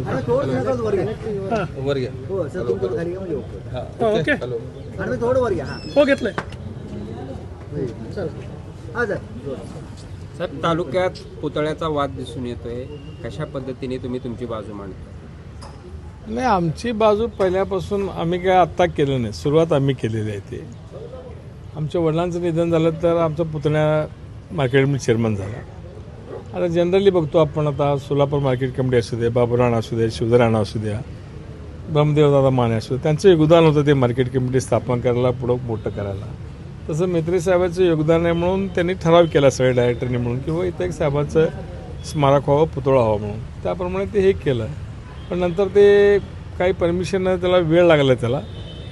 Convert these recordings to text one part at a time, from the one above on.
वर घ्या. हो सर तुमचं खाली घ्या म्हणजे ओके आणि थोडं वर घ्या. हो घेतलंय. हा सर. साहेब, तालुक्यात पुतळ्याचा वाद दिसून येतोय, कशा पद्धतीने तुम्ही तुमची बाजू मांडता? नाही, आमची बाजू पहिल्यापासून आम्ही काय आत्ता केलं नाही, सुरुवात आम्ही केलेली आहे. ते आमच्या वडिलांचं निधन झालं तर आमचा पुतण्या मार्केट कमिटी चेअरमन झाला. आता जनरली बघतो आपण, आता सोलापूर मार्केट कमिटी असू दे, बाबुराणा असू दे, शिवधराणा असू द्या, ब्रह्मदेवदादा माने असू दे, त्यांचं योगदान होतं ते मार्केट कमिटी स्थापन करायला, पुढं मोठं करायला. तसं मेत्री साहेबांचं योगदान आहे म्हणून त्यांनी ठराव केला सगळ्या डायरेक्टरने मिळून, किंवा इथं एक साहेबांचं स्मारक व्हावं, पुतळा व्हावा म्हणून. त्याप्रमाणे ते हे केलं. पण नंतर ते काही परमिशन त्याला वेळ लागला त्याला,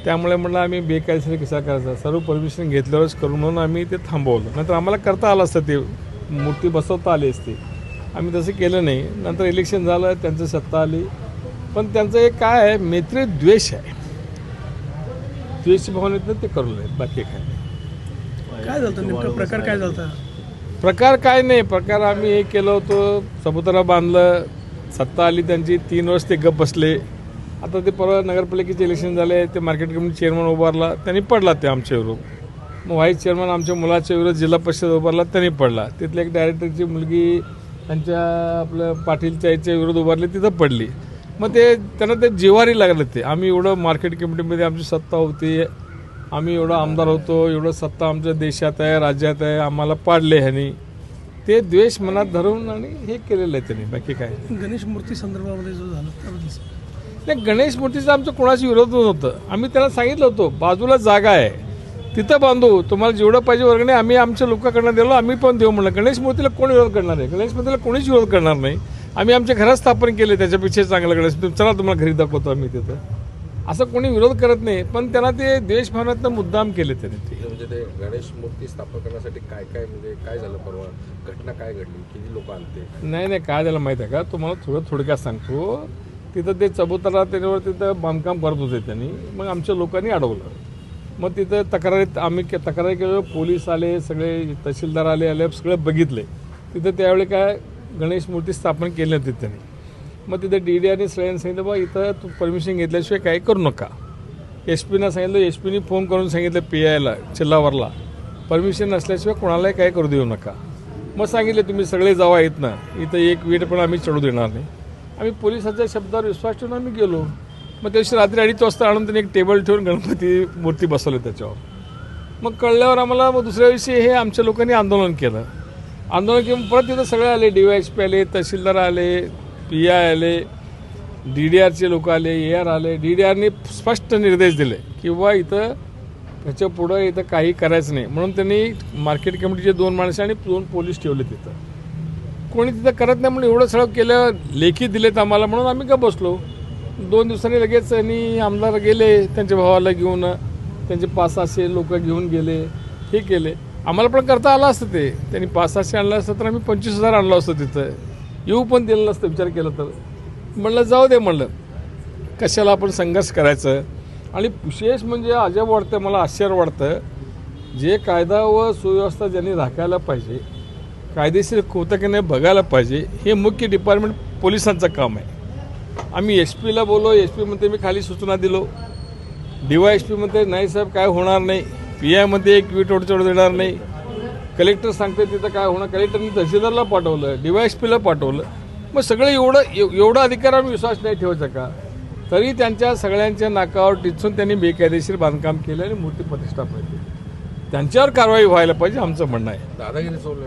त्यामुळे म्हटलं आम्ही बेकायदेशीर कसा करायचा, सर्व परमिशन घेतल्यावरच करून म्हणून आम्ही ते थांबवलं. नंतर आम्हाला करता आलं असतं, ते मूर्ती बसवता आली असती, आम्ही तसं केलं नाही. नंतर इलेक्शन झालं, त्यांचं सत्ता आली. पण त्यांचं एक काय आहे, मैत्री द्वेष आहे, द्वेष भावनेतनं ते करू नये, बाकी काय नाही. काय झालं नेमकं, प्रकार काय झाला? प्रकार काय नाही, प्रकार आम्ही हे केलं होतं, सबुतारा बांधलं, सत्ता आली त्यांची, 3 वर्ष ते गप बसले. आता ते परवा नगरपालिकेचे इलेक्शन झाले, ते मार्केट कमिटी चेअरमन उभारला, त्यांनी पडला ते आमच्या विरोध. मग व्हाईस चेअरमन आमच्या मुलाच्या विरोध जिल्हा परिषद उभारला, त्यांनी पडला. तिथल्या एक डायरेक्टरची मुलगी त्यांच्या आपल्या पाटीलच्या याच्या विरोध उभारली, तिथं पडली. मग ते त्यांना ते जिव्हारी लागलं. ते आम्ही एवढं मार्केट कमिटीमध्ये आमची सत्ता होती, आम्ही एवढं आमदार होतो, एवढं सत्ता आमच्या देशात आहे, राज्यात आहे, आम्हाला पाडले ह्यानी. ते द्वेष मनात धरून आणि हे केलेलं आहे त्यांनी, बाकी काय. गणेश मूर्ती संदर्भामध्ये जो झालं त्याबद्दल नाही, गणेश मूर्तीचा आमचं कोणाशी विरोध नव्हतं. आम्ही त्याला सांगितलं होतं, बाजूला जागा आहे, तिथं बांधू, तुम्हाला जेवढं पाहिजे वर्गणी आम्ही आमच्या लोकांकडनं दिलो, आम्ही पण देऊ म्हणलं. गणेश मूर्तीला कोण विरोध करणार आहे? गणेश मूर्तीला कोणीच विरोध करणार नाही. आम्ही आमच्या घरात स्थापन केले, त्याच्यापेक्षा चांगलं गणेश चला तुम्हाला घरी दाखवतो आम्ही तिथं, असं कोणी विरोध करत नाही. पण त्यांना ते देशभावनातनं मुद्दाम केले त्यांनी. ते म्हणजे ते गणेश मूर्ती स्थापन करण्यासाठी काय काय म्हणजे काय झालं, परवा घटना काय घडली, किती लोक आलते? नाही, काय झालं माहीत आहे का तुम्हाला, थोडक्यात सांगतो. तिथं ते चबुतरा त्याच्यावर तिथं बांधकाम करत होते त्यांनी. मग आमच्या लोकांनी अडवलं. मग तिथं तक्रारी केलं, पोलीस आले, सगळे तहसीलदार आले, सगळं बघितले. तिथं त्यावेळी काय गणेश मूर्ती स्थापन केली होती त्यांनी. मग तिथं DDRने सगळ्यांनी सांगितलं, बा इथं तू परमिशन घेतल्याशिवाय काही करू नका. SP सांगितलं, SPने फोन करून सांगितलं PIला चिल्लावरला, परमिशन नसल्याशिवाय कोणालाही काही करू देऊ नका. मग सांगितले तुम्ही सगळे जावा इथं एक वीट पण आम्ही चढू देणार नाही. आम्ही पोलिसाच्या शब्दावर विश्वास ठेवून आम्ही गेलो. मग त्या दिवशी रात्री 2:30 वाजता आणून त्यांनी एक टेबल ठेवून गणपती मूर्ती बसवली त्याच्यावर. मग कळल्यावर आम्हाला मग दुसऱ्या दिवशी हे आमच्या लोकांनी आंदोलन केलं. आंदोलन केलं परत तिथं सगळे आले, DYSP आले, तहसीलदार आले, PI आले, DDRचे लोक आले, AR आले. DDRने स्पष्ट निर्देश दिले की बा इथं त्याच्या पुढं इथं काही करायचं नाही म्हणून त्यांनी मार्केट कमिटीचे 2 माणसं आणि 2 पोलीस ठेवले तिथं. कोणी तिथं करत नाही म्हणून एवढं सगळं केलं, लेखी दिलेत आम्हाला म्हणून आम्ही का बसलो. 2 दिवसांनी लगेच त्यांनी आमदार गेले त्यांच्या भावाला घेऊन, त्यांचे 500-600 लोक घेऊन गेले, हे केले. आम्हाला पण करता आलं असतं ते, त्यांनी 500-600 आणलं असतं तर आम्ही 25,000 आणलं असतं, तिथं येऊ पण दिलं नसतं विचार केला तर. म्हणलं जाऊ दे, म्हणलं कशाला आपण संघर्ष करायचं. आणि विशेष म्हणजे अजब वाटतं, मला आश्चर्य वाटतं, जे कायदा व सुव्यवस्था ज्यांनी राखायला पाहिजे, कायदेशीर होतं की नाही बघायला पाहिजे, हे मुख्य डिपार्टमेंट पोलिसांचं काम आहे. आम्ही SPला बोललो, SP म्हणते मी खाली सूचना दिलो, DYSP म्हणते नाही साहेब काय होणार नाही, PI म्हणते एक वीट चढू देणार नाही, कलेक्टर सांगते तिथं काय होणार, कलेक्टरने तहसीलदारला पाठवलं, DYSPला पाठवलं. मग सगळं एवढा अधिकार आम्ही विश्वास नाही ठेवायचा का? तरी त्यांच्या सगळ्यांच्या नाकावर टिचून त्यांनी बेकायदेशीर बांधकाम केलं आणि मूर्ती प्रतिष्ठापन केली. त्यांच्यावर कारवाई व्हायला पाहिजे, आमचं म्हणणं आहे. दादागिरी सोडलं.